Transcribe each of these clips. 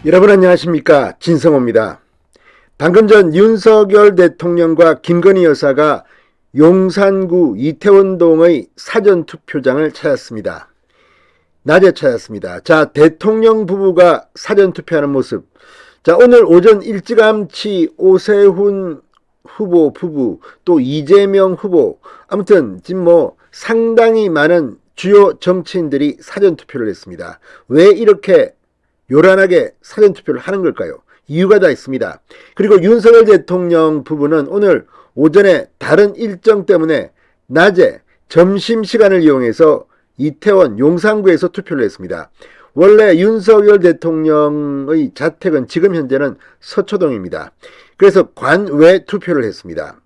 여러분 안녕하십니까, 진성호입니다. 방금 전 윤석열 대통령과 김건희 여사가 용산구 이태원동의 사전투표장을 찾았습니다. 낮에 찾았습니다. 자, 대통령 부부가 사전투표하는 모습. 자, 오늘 오전 일찌감치 오세훈 후보 부부, 또 이재명 후보, 아무튼 지금 상당히 많은 주요 정치인들이 사전투표를 했습니다. 왜 이렇게 요란하게 사전투표를 하는 걸까요? 이유가 다 있습니다. 그리고 윤석열 대통령 부부는 오늘 오전에 다른 일정 때문에 낮에 점심시간을 이용해서 이태원 용산구에서 투표를 했습니다. 원래 윤석열 대통령의 자택은 지금 현재는 서초동입니다. 그래서 관외 투표를 했습니다.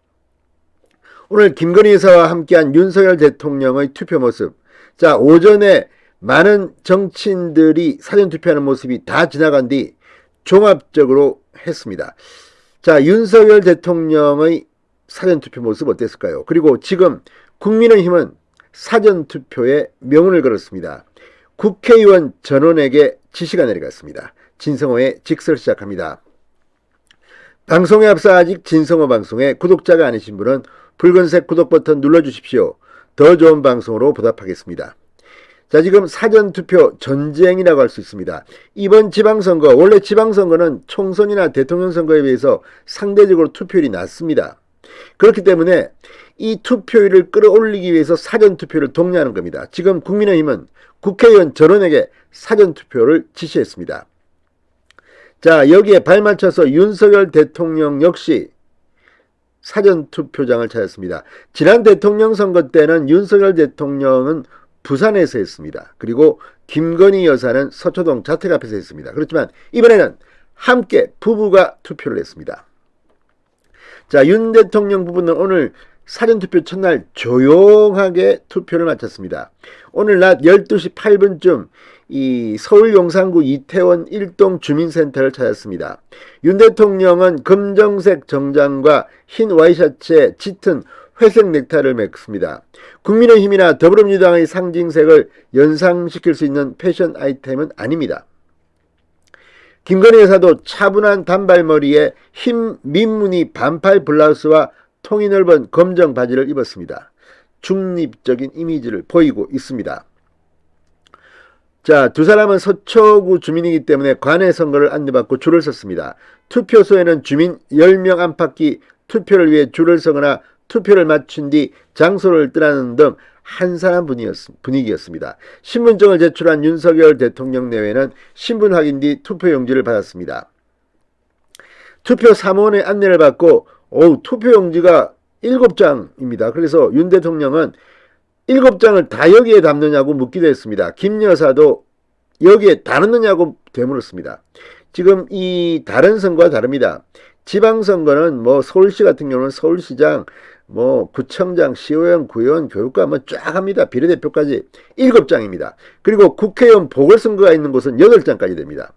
오늘 김건희 여사와 함께한 윤석열 대통령의 투표 모습. 자, 오전에 많은 정치인들이 사전투표하는 모습이 다 지나간 뒤 종합적으로 했습니다. 자, 윤석열 대통령의 사전투표 모습 어땠을까요? 그리고 지금 국민의힘은 사전투표에 명운을 걸었습니다. 국회의원 전원에게 지시가 내려갔습니다. 진성호의 직설 시작합니다. 방송에 앞서 아직 진성호 방송에 구독자가 아니신 분은 붉은색 구독 버튼 눌러주십시오. 더 좋은 방송으로 보답하겠습니다. 자, 지금 사전투표 전쟁이라고 할 수 있습니다. 이번 지방선거, 원래 지방선거는 총선이나 대통령 선거에 비해서 상대적으로 투표율이 낮습니다. 그렇기 때문에 이 투표율을 끌어올리기 위해서 사전투표를 독려하는 겁니다. 지금 국민의힘은 국회의원 전원에게 사전투표를 지시했습니다. 자, 여기에 발맞춰서 윤석열 대통령 역시 사전투표장을 찾았습니다. 지난 대통령 선거 때는 윤석열 대통령은 부산에서 했습니다. 그리고 김건희 여사는 서초동 자택 앞에서 했습니다. 그렇지만 이번에는 함께 부부가 투표를 했습니다. 자, 윤 대통령 부부는 오늘 사전투표 첫날 조용하게 투표를 마쳤습니다. 오늘 낮 12시 8분쯤 이 서울 용산구 이태원 1동 주민센터를 찾았습니다. 윤 대통령은 검정색 정장과 흰 와이셔츠에 짙은 회색 넥타이를 맸습니다. 국민의힘이나 더불어민주당의 상징색을 연상시킬 수 있는 패션 아이템은 아닙니다. 김건희 여사도 차분한 단발머리에 흰 민무늬 반팔 블라우스와 통이 넓은 검정 바지를 입었습니다. 중립적인 이미지를 보이고 있습니다. 자, 두 사람은 서초구 주민이기 때문에 관내 선거를 안내받고 줄을 섰습니다. 투표소에는 주민 10명 안팎이 투표를 위해 줄을 서거나 투표를 마친 뒤 장소를 떠나는 등 한산한 분위기였습니다. 신분증을 제출한 윤석열 대통령 내외는 신분 확인 뒤 투표용지를 받았습니다. 투표 사무원의 안내를 받고 투표용지가 7장입니다. 그래서 윤 대통령은 7장을 다 여기에 담느냐고 묻기도 했습니다. 김 여사도 여기에 다 넣느냐고 되물었습니다. 지금 이 다른 선거와 다릅니다. 지방선거는 서울시 같은 경우는 서울시장, 구청장, 시의원, 구의원, 교육감 쫙 합니다. 비례대표까지 7장입니다. 그리고 국회의원 보궐선거가 있는 곳은 8장까지 됩니다.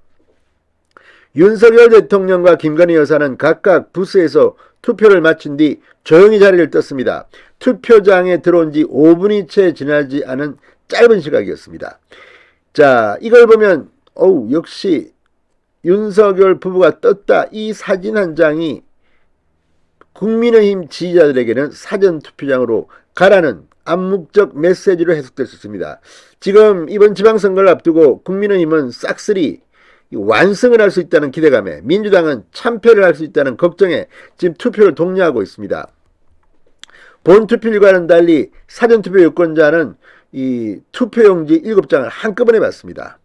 윤석열 대통령과 김건희 여사는 각각 부스에서 투표를 마친 뒤 조용히 자리를 떴습니다. 투표장에 들어온 지 5분이 채 지나지 않은 짧은 시각이었습니다. 자, 이걸 보면 역시 윤석열 부부가 떴다. 이 사진 한 장이 국민의힘 지지자들에게는 사전투표장으로 가라는 암묵적 메시지로 해석될 수 있습니다. 지금 이번 지방선거를 앞두고 국민의힘은 싹쓸이 완승을 할 수 있다는 기대감에, 민주당은 참패를 할 수 있다는 걱정에 지금 투표를 독려하고 있습니다. 본투표일과는 달리 사전투표 유권자는 이 투표용지 7장을 한꺼번에 받습니다.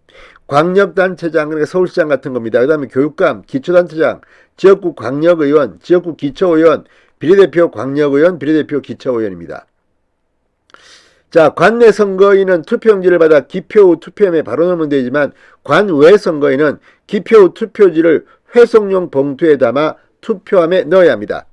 광역단체장, 그러니까 서울시장 같은 겁니다. 그 다음에 교육감, 기초단체장, 지역구 광역의원, 지역구 기초의원, 비례대표 광역의원, 비례대표 기초의원입니다. 자, 관내 선거인은 투표용지를 받아 기표 후 투표함에 바로 넣으면 되지만 관외 선거인은 기표 후 투표지를 회송용 봉투에 담아 투표함에 넣어야 합니다.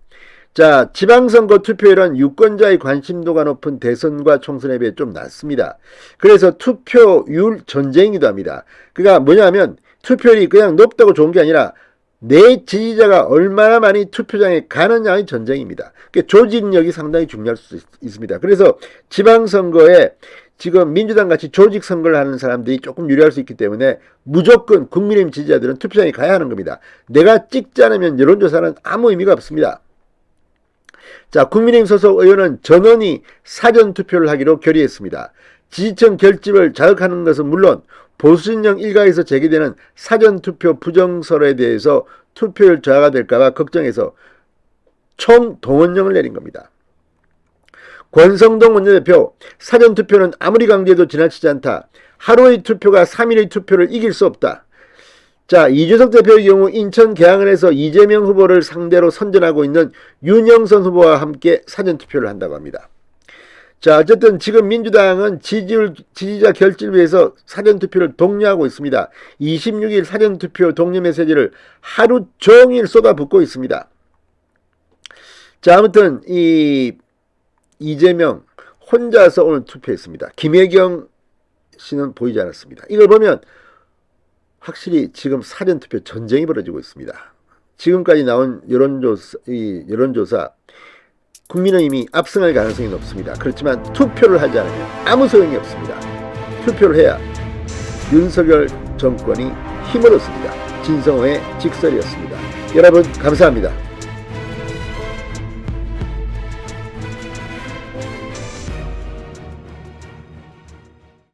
자, 지방선거 투표율은 유권자의 관심도가 높은 대선과 총선에 비해 좀 낮습니다. 그래서 투표율 전쟁이기도 합니다. 그러니까 뭐냐면 투표율이 그냥 높다고 좋은 게 아니라 내 지지자가 얼마나 많이 투표장에 가느냐의 전쟁입니다. 그러니까 조직력이 상당히 중요할 수 있습니다. 그래서 지방선거에 지금 민주당 같이 조직 선거를 하는 사람들이 조금 유리할 수 있기 때문에 무조건 국민의힘 지지자들은 투표장에 가야 하는 겁니다. 내가 찍지 않으면 여론조사는 아무 의미가 없습니다. 자, 국민의힘 소속 의원은 전원이 사전투표를 하기로 결의했습니다. 지지층 결집을 자극하는 것은 물론 보수진영 일각에서 제기되는 사전투표 부정설에 대해서 투표율 저하가 될까봐 걱정해서 총동원령을 내린 겁니다. 권성동 원내대표, 사전투표는 아무리 강조해도 지나치지 않다. 하루의 투표가 3일의 투표를 이길 수 없다. 자, 이준석 대표의 경우 인천 계양을에서 이재명 후보를 상대로 선전하고 있는 윤영선 후보와 함께 사전투표를 한다고 합니다. 자, 어쨌든 지금 민주당은 지지자 결집을 위해서 사전투표를 독려하고 있습니다. 26일 사전투표 독려 메시지를 하루 종일 쏟아붓고 있습니다. 자, 아무튼 이재명 혼자서 오늘 투표했습니다. 김혜경 씨는 보이지 않았습니다. 이걸 보면 확실히 지금 사전투표 전쟁이 벌어지고 있습니다. 지금까지 나온 여론조사 국민의힘이 압승할 가능성이 높습니다. 그렇지만 투표를 하지 않으면 아무 소용이 없습니다. 투표를 해야 윤석열 정권이 힘을 얻습니다. 진성호의 직설이었습니다. 여러분 감사합니다.